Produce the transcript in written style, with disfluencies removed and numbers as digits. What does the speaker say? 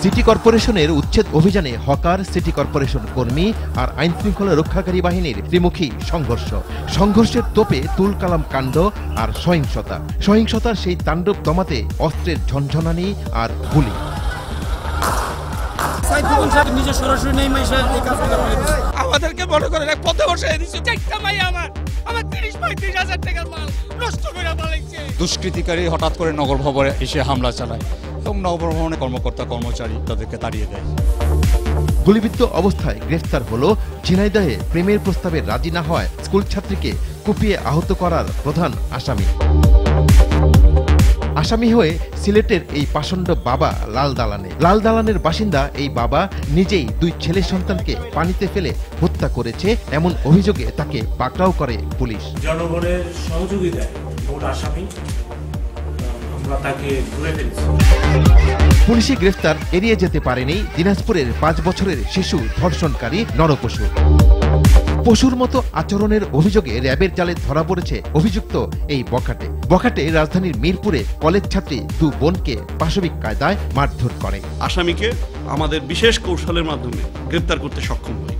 City কর্পোরেশনের উচ্ছেদ অভিযানে হকার, সিটি কর্পোরেশন কর্মী আর আইনশৃঙ্খলা রক্ষাকারী বাহিনীর ত্রিমুখী সংঘর্ষের তোপে তুলকালাম কাণ্ড আর সহিংসতার সেই তাণ্ডব দমাতে অস্ত্রের ঝনঝনানি আর গুলি। আমাদেরকে মনে করেন এক পথে বসায় দিচ্ছে, একটা মাই আমার ৩০-৩৫ হাজার টাকার মাল নষ্ট করে পালাইছে। দুষ্কৃতিকারী হঠাৎ করে নগর ভবনে এসে হামলা চালায় এবং নগর ভবনের কর্মকর্তা কর্মচারী তাদেরকে তাড়িয়ে দেয়। গুলিবিদ্ধ অবস্থায় গ্রেফতার হলো ঝিনাইদহে প্রেমের প্রস্তাবে রাজি না হওয়ায় স্কুল ছাত্রীকে কুপিয়ে আহত করার প্রধান আসামি হয়ে সিলেটের এই পাষণ্ড বাবা লাল দালানের বাসিন্দা এই বাবা নিজেই 2 ছেলে সন্তানকে পানিতে ফেলে হত্যা করেছে এমন অভিযোগে তাকে পাকড়াও করে পুলিশ। জনগণের সহযোগিতায় মূল আসামি আমরা তাকে ধরে ফেলেছি। পুলিশি গ্রেফতার এড়িয়ে যেতে পারেনি দিনাজপুরের 5 বছরের শিশু ধর্ষণকারী নরপশু। পশুর মতো আচরণের অভিযোগে র্যাবের জালে ধরা পড়েছে অভিযুক্ত এই বখাটে রাজধানীর মিরপুরে কলেজ ছাত্রী 2 বোনকে পাশবিক কায়দায় মারধর করে। আসামিকে আমাদের বিশেষ কৌশলের মাধ্যমে গ্রেপ্তার করতে সক্ষম হই।